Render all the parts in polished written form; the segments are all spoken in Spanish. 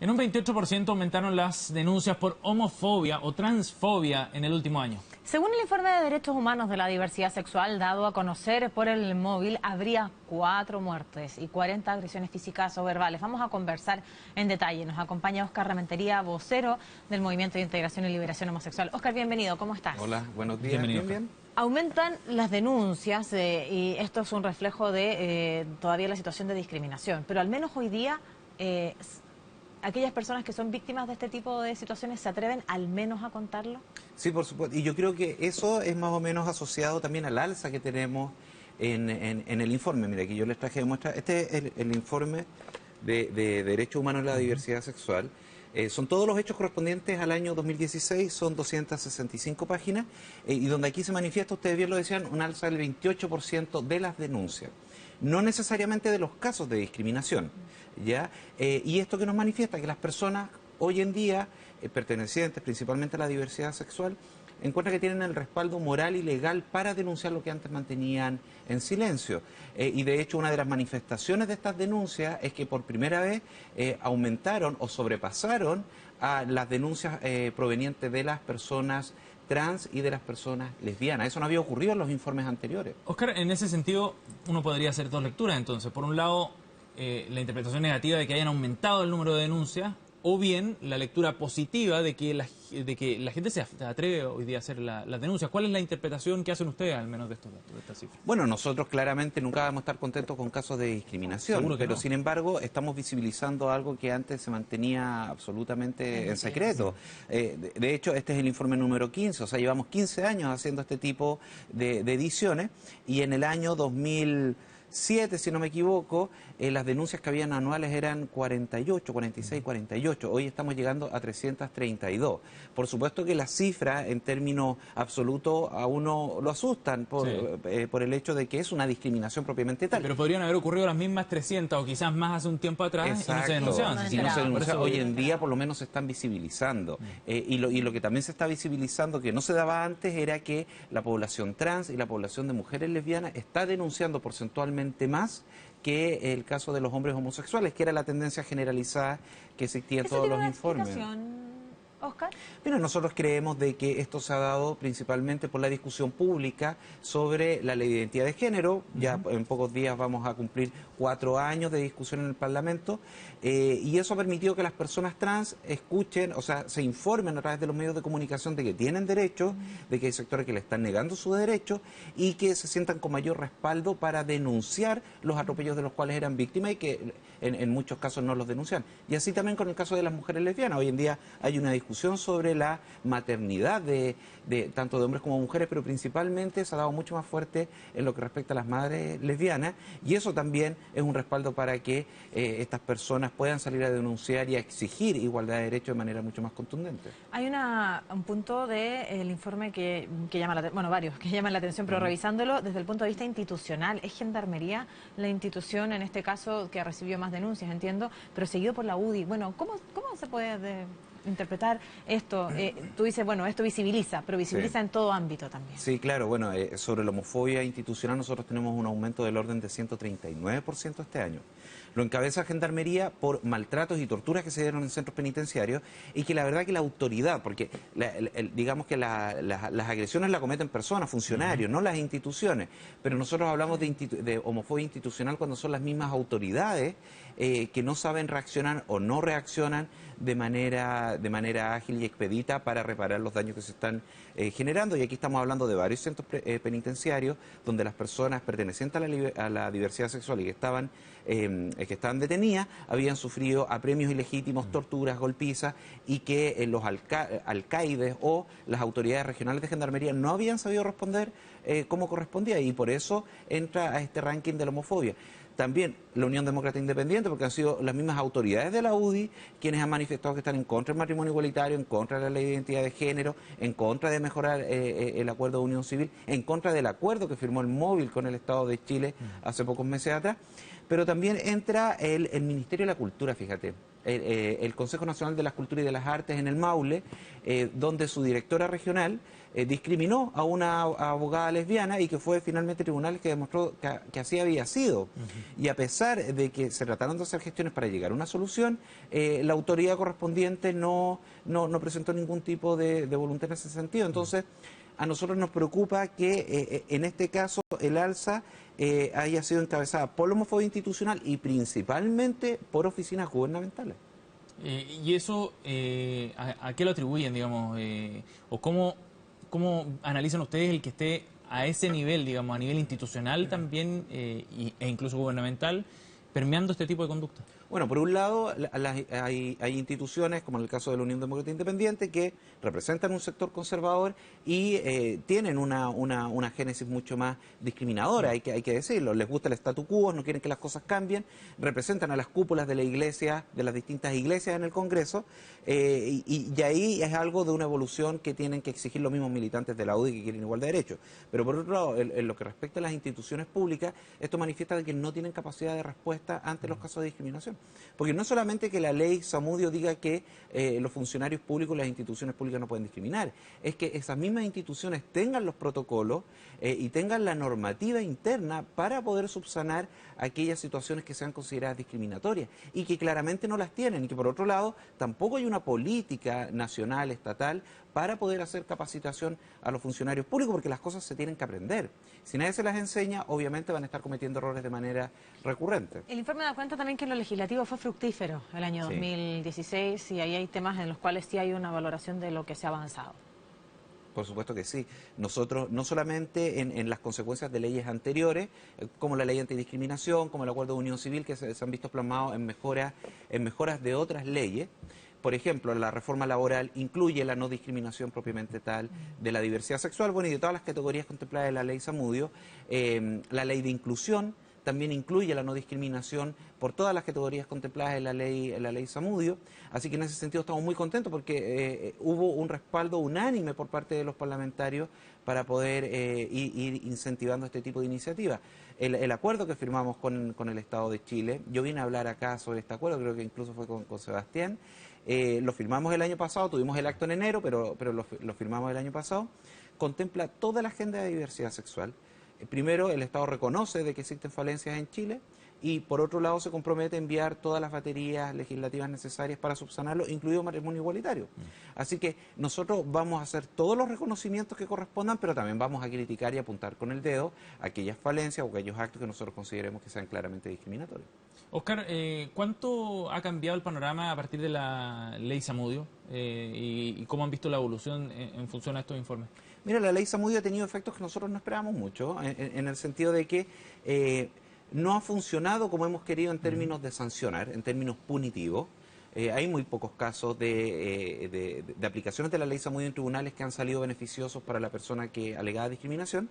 En un 28% aumentaron las denuncias por homofobia o transfobia en el último año. Según el informe de Derechos Humanos de la Diversidad Sexual dado a conocer por el móvil, habría 4 muertes y 40 agresiones físicas o verbales. Vamos a conversar en detalle. Nos acompaña Óscar Rementería, vocero del Movimiento de Integración y Liberación Homosexual. Óscar, bienvenido. ¿Cómo estás? Hola, buenos días. Bienvenido. Bien. Aumentan las denuncias y esto es un reflejo de todavía la situación de discriminación. Pero al menos hoy día aquellas personas que son víctimas de este tipo de situaciones se atreven al menos a contarlo. Sí, por supuesto. Y yo creo que eso es más o menos asociado también al alza que tenemos en el informe. Mira, aquí yo les traje de muestra. Este es el informe de Derechos Humanos y la Diversidad Sexual. Son todos los hechos correspondientes al año 2016, son 265 páginas, y donde aquí se manifiesta, ustedes bien lo decían, un alza del 28% de las denuncias. No necesariamente de los casos de discriminación, ¿ya? Y esto que nos manifiesta que las personas hoy en día, pertenecientes principalmente a la diversidad sexual, encuentran que tienen el respaldo moral y legal para denunciar lo que antes mantenían en silencio. Y de hecho una de las manifestaciones de estas denuncias es que por primera vez aumentaron o sobrepasaron a las denuncias provenientes de las personas trans y de las personas lesbianas. Eso no había ocurrido en los informes anteriores. Óscar, en ese sentido uno podría hacer dos lecturas entonces. Por un lado, la interpretación negativa de que hayan aumentado el número de denuncias, o bien la lectura positiva de que la gente se atreve hoy día a hacer las denuncias. ¿Cuál es la interpretación que hacen ustedes, al menos, de estos datos, de estas cifras? Bueno, nosotros claramente nunca vamos a estar contentos con casos de discriminación, pero no. sin embargo estamos visibilizando algo que antes se mantenía absolutamente en secreto. De hecho, este es el informe número 15, o sea, llevamos 15 años haciendo este tipo de ediciones, y en el año 2007, si no me equivoco, las denuncias que habían anuales eran 48, 46, 48. Hoy estamos llegando a 332. Por supuesto que las cifras en términos absolutos a uno lo asustan por el hecho de que es una discriminación propiamente tal. Pero podrían haber ocurrido las mismas 300 o quizás más hace un tiempo atrás. Exacto. Y no se denunciaban. Si no se denunciaban, hoy en día por lo menos se están visibilizando. Y lo que también se está visibilizando, que no se daba antes, era que la población trans y la población de mujeres lesbianas está denunciando porcentualmente más que el caso de los hombres homosexuales, que era la tendencia generalizada que existía en todos los informes. Óscar. Pero nosotros creemos de que esto se ha dado principalmente por la discusión pública sobre la ley de identidad de género. Ya en pocos días vamos a cumplir 4 años de discusión en el Parlamento, y eso ha permitido que las personas trans escuchen, o sea, se informen a través de los medios de comunicación de que tienen derechos, de que hay sectores que le están negando sus derechos y que se sientan con mayor respaldo para denunciar los atropellos de los cuales eran víctimas y que en muchos casos no los denuncian. Y así también con el caso de las mujeres lesbianas. Hoy en día hay una discusión sobre la maternidad de tanto de hombres como mujeres, pero principalmente se ha dado mucho más fuerte en lo que respecta a las madres lesbianas, y eso también es un respaldo para que estas personas puedan salir a denunciar y a exigir igualdad de derechos de manera mucho más contundente. Hay un punto del informe que llama la atención, bueno, varios que llaman la atención, pero revisándolo desde el punto de vista institucional, es Gendarmería la institución en este caso que recibió más denuncias, entiendo, pero seguido por la UDI. Bueno, ¿cómo se puede interpretar esto? Tú dices, bueno, esto visibiliza, pero visibiliza en todo ámbito también. Sí, claro, bueno, sobre la homofobia institucional nosotros tenemos un aumento del orden de 139% este año. Lo encabeza Gendarmería por maltratos y torturas que se dieron en centros penitenciarios, y que la verdad que la autoridad, porque digamos que las agresiones la cometen personas, funcionarios, no las instituciones, pero nosotros hablamos de homofobia institucional cuando son las mismas autoridades que no saben reaccionar o no reaccionan de manera ágil y expedita para reparar los daños que se están generando. Y aquí estamos hablando de varios centros penitenciarios donde las personas pertenecientes a la diversidad sexual y que estaban detenidas habían sufrido apremios ilegítimos, torturas, golpizas, y que los alcaides o las autoridades regionales de Gendarmería no habían sabido responder como correspondía, y por eso entra a este ranking de la homofobia. También la Unión Demócrata Independiente, porque han sido las mismas autoridades de la UDI quienes han manifestado que están en contra del matrimonio igualitario, en contra de la ley de identidad de género, en contra de mejorar el acuerdo de unión civil, en contra del acuerdo que firmó el Móvil con el Estado de Chile hace pocos meses atrás. Pero también entra el Ministerio de la Cultura, fíjate, el Consejo Nacional de las Culturas y de las Artes en el Maule, donde su directora regional discriminó a una abogada lesbiana y que fue finalmente tribunales que demostró que así había sido. Y a pesar de que se trataron de hacer gestiones para llegar a una solución, la autoridad correspondiente no presentó ningún tipo de voluntad en ese sentido. Entonces, a nosotros nos preocupa que en este caso el alza haya sido encabezada por la homofobia institucional y principalmente por oficinas gubernamentales. ¿Y eso a qué lo atribuyen, digamos? ¿O cómo analizan ustedes el que esté a ese nivel, digamos, a nivel institucional también e incluso gubernamental, permeando este tipo de conducta? Bueno, por un lado, hay instituciones, como en el caso de la Unión Demócrata Independiente, que representan un sector conservador y tienen una génesis mucho más discriminadora, hay que decirlo. Les gusta el statu quo, no quieren que las cosas cambien, representan a las cúpulas de la iglesia, de las distintas iglesias en el Congreso, y ahí es algo de una evolución que tienen que exigir los mismos militantes de la UDI que quieren igual de derechos. Pero por otro lado, en lo que respecta a las instituciones públicas, esto manifiesta de que no tienen capacidad de respuesta ante los casos de discriminación. Porque no solamente que la ley Zamudio diga que los funcionarios públicos y las instituciones públicas no pueden discriminar, es que esas mismas instituciones tengan los protocolos y tengan la normativa interna para poder subsanar aquellas situaciones que sean consideradas discriminatorias y que claramente no las tienen, y que por otro lado tampoco hay una política nacional, estatal, para poder hacer capacitación a los funcionarios públicos, porque las cosas se tienen que aprender. Si nadie se las enseña, obviamente van a estar cometiendo errores de manera recurrente. El informe da cuenta también que lo legislativo fue fructífero el año 2016 y ahí hay temas en los cuales sí hay una valoración de lo que se ha avanzado. Por supuesto que sí. Nosotros, no solamente en las consecuencias de leyes anteriores, como la ley antidiscriminación, como el acuerdo de unión civil, que se han visto plasmados en mejoras de otras leyes. Por ejemplo, la reforma laboral incluye la no discriminación propiamente tal de la diversidad sexual, bueno, y de todas las categorías contempladas en la ley Zamudio. La ley de inclusión también incluye la no discriminación por todas las categorías contempladas en la ley Zamudio. Así que en ese sentido estamos muy contentos porque hubo un respaldo unánime por parte de los parlamentarios para poder ir incentivando este tipo de iniciativas. El acuerdo que firmamos con el Estado de Chile, yo vine a hablar acá sobre este acuerdo, creo que incluso fue con Sebastián, lo firmamos el año pasado, tuvimos el acto en enero, pero lo firmamos el año pasado, contempla toda la agenda de diversidad sexual. Primero, el Estado reconoce de que existen falencias en Chile y, por otro lado, se compromete a enviar todas las baterías legislativas necesarias para subsanarlo, incluido matrimonio igualitario. Así que nosotros vamos a hacer todos los reconocimientos que correspondan, pero también vamos a criticar y apuntar con el dedo aquellas falencias o aquellos actos que nosotros consideremos que sean claramente discriminatorios. Oscar, ¿cuánto ha cambiado el panorama a partir de la ley Zamudio y cómo han visto la evolución en función a estos informes? Mira, la ley Zamudio ha tenido efectos que nosotros no esperábamos mucho, en el sentido de que no ha funcionado como hemos querido en términos de sancionar, en términos punitivos. Hay muy pocos casos de aplicaciones de la ley Zamudio en tribunales que han salido beneficiosos para la persona que alegaba discriminación,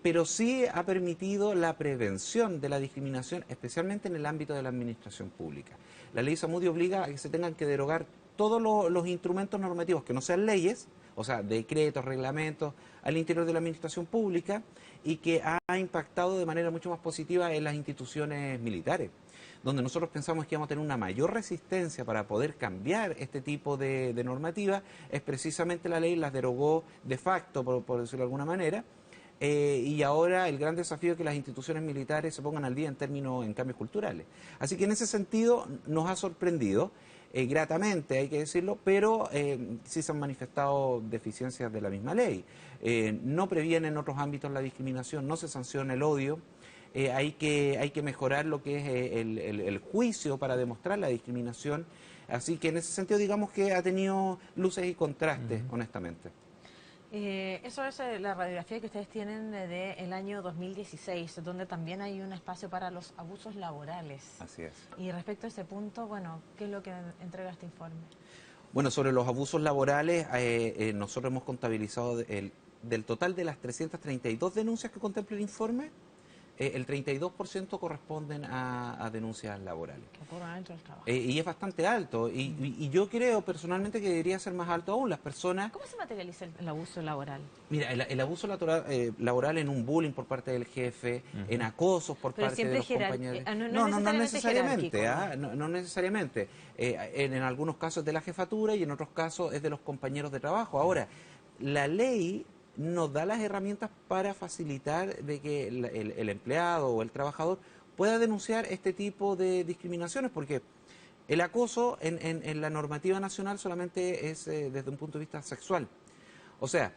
pero sí ha permitido la prevención de la discriminación, especialmente en el ámbito de la administración pública. La ley Zamudio obliga a que se tengan que derogar todos los instrumentos normativos que no sean leyes, o sea, decretos, reglamentos, al interior de la administración pública, y que ha impactado de manera mucho más positiva en las instituciones militares, donde nosotros pensamos que vamos a tener una mayor resistencia para poder cambiar este tipo de normativa, es precisamente la ley las derogó de facto, por decirlo de alguna manera, y ahora el gran desafío es que las instituciones militares se pongan al día en cambios culturales. Así que en ese sentido nos ha sorprendido, gratamente hay que decirlo, pero sí se han manifestado deficiencias de la misma ley. No previene en otros ámbitos la discriminación, no se sanciona el odio. Hay que mejorar lo que es el juicio para demostrar la discriminación. Así que en ese sentido digamos que ha tenido luces y contrastes, honestamente. Eso es la radiografía que ustedes tienen del año 2016, donde también hay un espacio para los abusos laborales. Así es. Y respecto a ese punto, bueno, ¿qué es lo que entrega este informe? Bueno, sobre los abusos laborales, nosotros hemos contabilizado del total de las 332 denuncias que contempla el informe, el 32% corresponden a denuncias laborales. Que ocurren dentro del trabajo. Y es bastante alto. Y yo creo personalmente que debería ser más alto aún. Las personas... ¿Cómo se materializa el abuso laboral? Mira, el abuso laboral en un bullying por parte del jefe, en acosos por parte de los compañeros. No necesariamente. No necesariamente. En algunos casos es de la jefatura y en otros casos es de los compañeros de trabajo. Ahora, la ley nos da las herramientas para facilitar de que el empleado o el trabajador pueda denunciar este tipo de discriminaciones, porque el acoso en la normativa nacional solamente es desde un punto de vista sexual. O sea,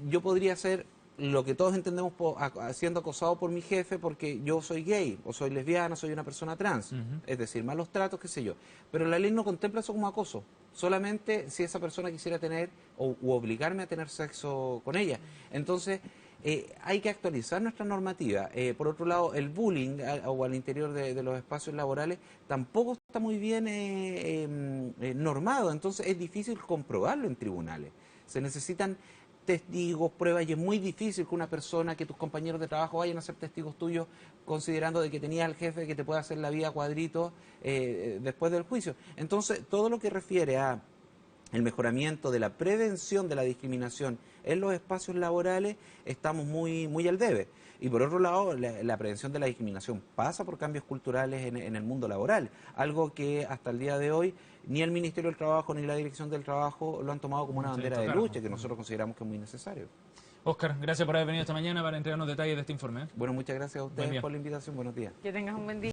yo podría ser lo que todos entendemos siendo acosado por mi jefe porque yo soy gay, o soy lesbiana, soy una persona trans, es decir, malos tratos, qué sé yo. Pero la ley no contempla eso como acoso, solamente si esa persona quisiera tener u obligarme a tener sexo con ella. Entonces, hay que actualizar nuestra normativa. Por otro lado, el bullying o al interior de los espacios laborales tampoco está muy bien normado, entonces es difícil comprobarlo en tribunales. Se necesitan testigos, pruebas, y es muy difícil que una persona, que tus compañeros de trabajo vayan a ser testigos tuyos considerando de que tenías al jefe que te puede hacer la vida a cuadritos después del juicio. Entonces, todo lo que refiere a el mejoramiento de la prevención de la discriminación en los espacios laborales, estamos muy al debe. Y por otro lado, la prevención de la discriminación pasa por cambios culturales en el mundo laboral, algo que hasta el día de hoy ni el Ministerio del Trabajo ni la Dirección del Trabajo lo han tomado como una bandera de lucha, que nosotros consideramos que es muy necesario. Óscar, gracias por haber venido esta mañana para entregarnos detalles de este informe. Bueno, muchas gracias a ustedes por la invitación. Buenos días. Que tengas un buen día.